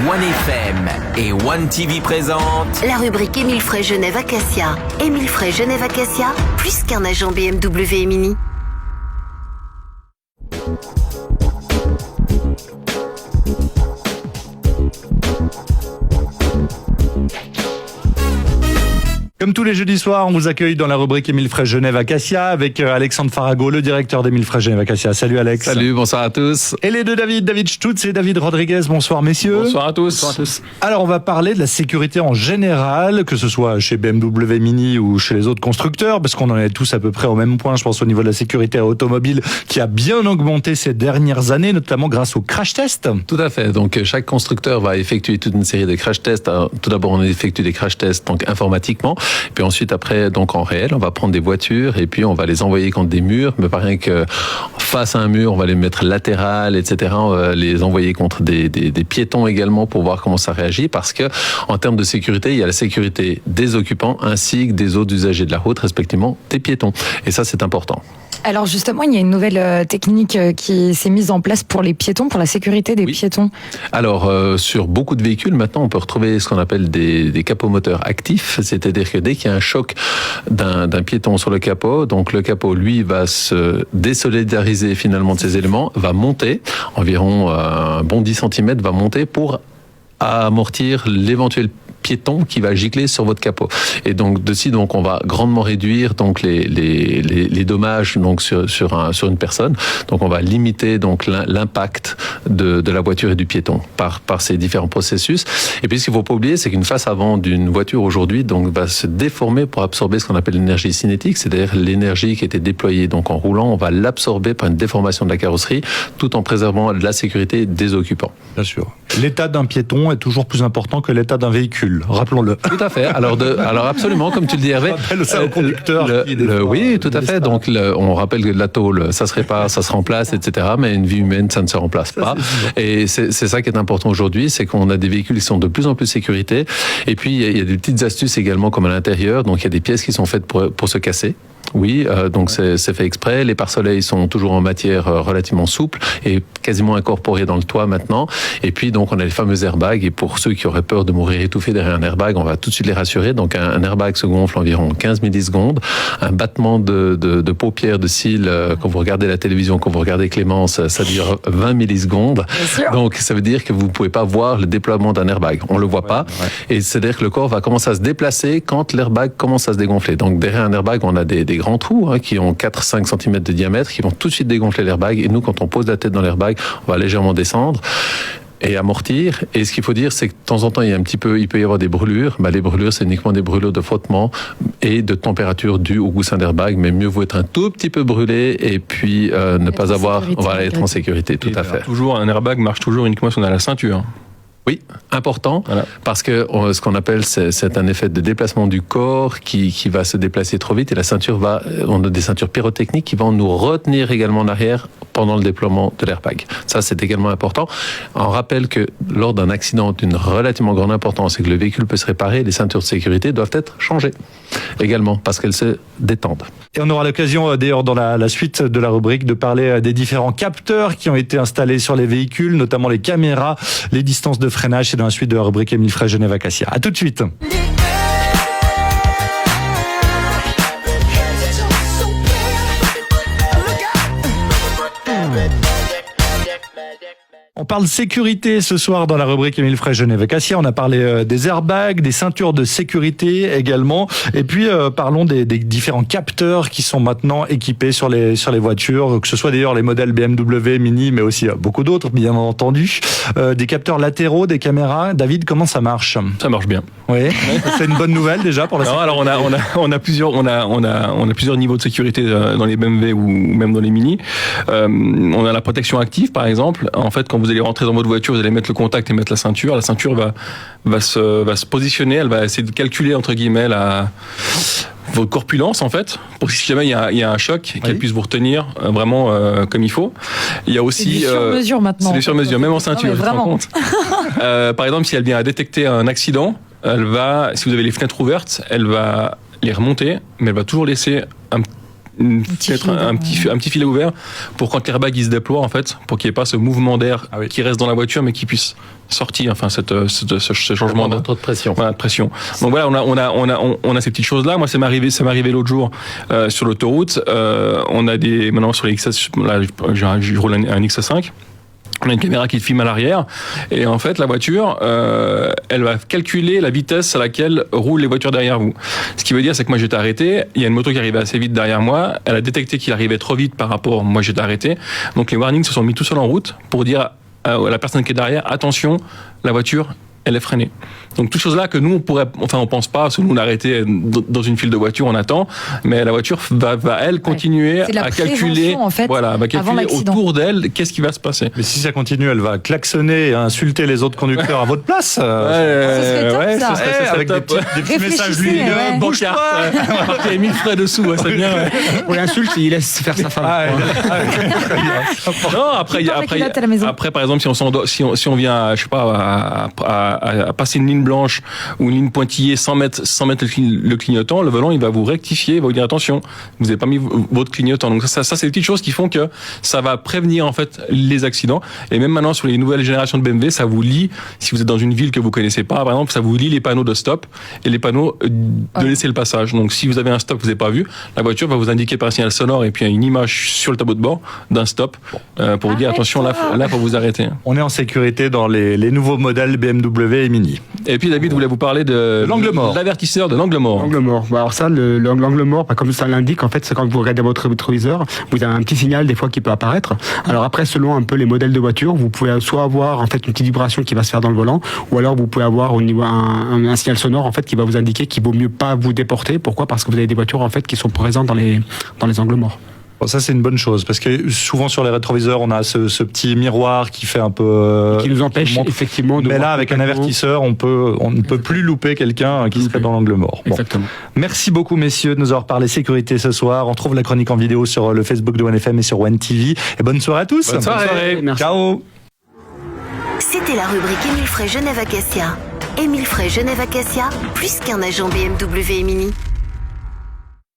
OneFM et OneTV présentent la rubrique Émile Frey Genève Acacia. Émile Frey Genève Acacia, plus qu'un agent BMW et Mini. Comme tous les jeudis soirs, on vous accueille dans la rubrique Émile Frey Genève Acacia avec Alexandre Farago, le directeur d'Émile Frey Genève Acacia. Salut Alex. Salut, bonsoir à tous. Et les deux David Stutz et David Rodriguez. Bonsoir messieurs. Bonsoir à tous. Bonsoir à tous. Alors on va parler de la sécurité en général, que ce soit chez BMW Mini ou chez les autres constructeurs, parce qu'on en est tous à peu près au même point, je pense, au niveau de la sécurité automobile, qui a bien augmenté ces dernières années, notamment grâce aux crash tests. Tout à fait. Donc chaque constructeur va effectuer toute une série de crash tests. Alors, tout d'abord, on effectue des crash tests donc informatiquement, puis ensuite après donc en réel, on va prendre des voitures et puis on va les envoyer contre des murs, mais pas rien que face à un mur, on va les mettre latérales, etc. On va les envoyer contre des piétons également pour voir comment ça réagit, parce que en termes de sécurité, il y a la sécurité des occupants ainsi que des autres usagers de la route, respectivement des piétons. Et ça, c'est important. Alors justement, il y a une nouvelle technique qui s'est mise en place pour les piétons, pour la sécurité des piétons. Alors, sur beaucoup de véhicules, maintenant, on peut retrouver ce qu'on appelle des capots moteurs actifs, c'est-à-dire que dès qu'il y a un choc d'un piéton sur le capot, donc le capot, lui, va se désolidariser finalement de ses éléments, va monter, environ un bon 10 cm, va monter pour amortir l'éventuel piéton qui va gicler sur votre capot. Et donc donc on va grandement réduire donc les dommages donc sur une personne. Donc on va limiter donc l'impact de la voiture et du piéton par ces différents processus. Et puis ce qu'il faut pas oublier, c'est qu'une face avant d'une voiture aujourd'hui donc va se déformer pour absorber ce qu'on appelle l'énergie cinétique, c'est-à-dire l'énergie qui était déployée donc en roulant, on va l'absorber par une déformation de la carrosserie, tout en préservant la sécurité des occupants. Bien sûr. L'état d'un piéton est toujours plus important que l'état d'un véhicule, rappelons-le. Tout à fait. Alors absolument, comme tu le dis Hervé. Rappelle ça au conducteur. Oui, tout à fait. Donc on rappelle que de la tôle, ça se répare, ça se remplace, etc. Mais une vie humaine, ça ne se remplace pas. Et c'est ça qui est important aujourd'hui, c'est qu'on a des véhicules qui sont de plus en plus sécurité. Et puis il y a des petites astuces également comme à l'intérieur. Donc il y a des pièces qui sont faites pour se casser. Oui, donc c'est fait exprès. Les pare-soleils sont toujours en matière relativement souple et quasiment incorporés dans le toit maintenant. Et puis donc on a les fameux airbags. Et pour ceux qui auraient peur de mourir étouffés derrière un airbag, on va tout de suite les rassurer. Donc un airbag se gonfle environ 15 millisecondes. Un battement de paupières, de cils, quand vous regardez la télévision, quand vous regardez Clémence, ça dure 20 millisecondes. Donc ça veut dire que vous ne pouvez pas voir le déploiement d'un airbag. On ne le voit pas. Et c'est-à-dire que le corps va commencer à se déplacer quand l'airbag commence à se dégonfler. Donc derrière un airbag, on a des grands trous qui ont 4-5 cm de diamètre, qui vont tout de suite dégonfler l'airbag. Et nous, quand on pose la tête dans l'airbag, on va légèrement descendre et amortir. Et ce qu'il faut dire, c'est que de temps en temps, il peut y avoir des brûlures. Les brûlures, c'est uniquement des brûlures de frottement et de température dues au goussin d'airbag. Mais mieux vaut être un tout petit peu brûlé et puis ne pas avoir, être en sécurité. Tout à fait. Toujours, un airbag marche toujours uniquement si on a la ceinture. Oui, important, parce que ce qu'on appelle, c'est un effet de déplacement du corps qui va se déplacer trop vite et la ceinture on a des ceintures pyrotechniques qui vont nous retenir également en arrière pendant le déploiement de l'airbag. Ça, c'est également important. On rappelle que lors d'un accident d'une relativement grande importance et que le véhicule peut se réparer, les ceintures de sécurité doivent être changées également parce qu'elles se détendent. Et on aura l'occasion d'ailleurs dans la suite de la rubrique de parler des différents capteurs qui ont été installés sur les véhicules, notamment les caméras, les distances de freinage. C'est dans la suite de la rubrique Émile Frey Genève Acacia. À tout de suite. On parle sécurité ce soir dans la rubrique Émile Frey Genève Acacia. On a parlé des airbags, des ceintures de sécurité également. Et puis parlons des différents capteurs qui sont maintenant équipés sur les voitures, que ce soit d'ailleurs les modèles BMW, Mini, mais aussi beaucoup d'autres, bien entendu. Des capteurs latéraux, des caméras. David, comment ça marche ? Ça marche bien. Oui, c'est une bonne nouvelle déjà pour la sécurité. Alors on a plusieurs niveaux de sécurité dans les BMW ou même dans les Mini. On a la protection active par exemple. En fait, quand vous allez rentrer dans votre voiture, vous allez mettre le contact et mettre la ceinture. La ceinture va se positionner, elle va essayer de calculer entre guillemets votre corpulence en fait, pour que si jamais il y a un choc, qu'elle puisse vous retenir vraiment comme il faut. Il y a aussi c'est du sur-mesure maintenant. C'est du sur-mesure, même en ceinture. Tu te rends compte par exemple, si elle vient à détecter un accident, si vous avez les fenêtres ouvertes, elle va les remonter, mais elle va toujours laisser peut-être un petit filet ouvert pour quand l'airbag il se déploie, en fait, pour qu'il n'y ait pas ce mouvement d'air qui reste dans la voiture, mais qui puisse sortir, enfin, ce changement de pression. Voilà, de pression. Donc voilà, on a ces petites choses-là. Moi, ça m'est arrivé l'autre jour sur l'autoroute. On a maintenant sur les XS, là, je roule un XS5. On a une caméra qui te filme à l'arrière et en fait la voiture elle va calculer la vitesse à laquelle roulent les voitures derrière vous. Ce qui veut dire c'est que moi j'étais arrêté, il y a une moto qui arrivait assez vite derrière moi, elle a détecté qu'il arrivait trop vite par rapport moi j'étais arrêté. Donc les warnings se sont mis tout seuls en route pour dire à la personne qui est derrière attention, la voiture elle est freinée. Donc toutes choses là que nous on pense pas, parce que nous on est arrêté dans une file de voitures, on attend, mais la voiture va elle continuer à calculer, en fait, voilà, va calculer autour d'elle qu'est-ce qui va se passer. Mais si ça continue, elle va klaxonner et insulter les autres conducteurs à votre place. Ce serait avec des petits messages lumineux, pancarte, il y a 1000 frais dessous, c'est bien. Pour l'insulte, il laisse faire sa femme. Non, après par exemple si on vient, je sais pas, à passer une ligne blanche ou une ligne pointillée sans mettre le clignotant, le volant il va vous rectifier, il va vous dire attention, vous n'avez pas mis votre clignotant. Donc ça c'est des petites choses qui font que ça va prévenir en fait les accidents. Et même maintenant sur les nouvelles générations de BMW, ça vous lit, si vous êtes dans une ville que vous connaissez pas, par exemple, ça vous lit les panneaux de stop et les panneaux de laisser le passage. Donc si vous avez un stop que vous n'avez pas vu, la voiture va vous indiquer par un signal sonore et puis une image sur le tableau de bord d'un stop pour vous dire attention, là faut vous arrêter. On est en sécurité dans les nouveaux modèles BMW et Mini. Et puis David voulait vous parler de l'angle mort. L'avertisseur de l'angle mort. L'angle mort. Alors ça, l'angle mort, comme ça l'indique, en fait, c'est quand vous regardez votre rétroviseur, vous avez un petit signal des fois qui peut apparaître. Alors après, selon un peu les modèles de voiture, vous pouvez soit avoir en fait une petite vibration qui va se faire dans le volant, ou alors vous pouvez avoir au niveau un signal sonore en fait qui va vous indiquer qu'il vaut mieux pas vous déporter. Pourquoi ? Parce que vous avez des voitures en fait qui sont présentes dans les angles morts. Bon, ça c'est une bonne chose parce que souvent sur les rétroviseurs on a ce petit miroir qui fait un peu qui nous empêche effectivement de mais là avec un avertisseur on ne peut plus louper quelqu'un qui serait dans l'angle mort. Bon. Exactement. Merci beaucoup messieurs de nous avoir parlé sécurité ce soir. On trouve la chronique en vidéo sur le Facebook de OneFM et sur One TV et bonne soirée à tous. Bonne soirée. Merci. Ciao. C'était la rubrique Émile Frey Genève Acacia. Émile Frey Genève Acacia, plus qu'un agent BMW et Mini.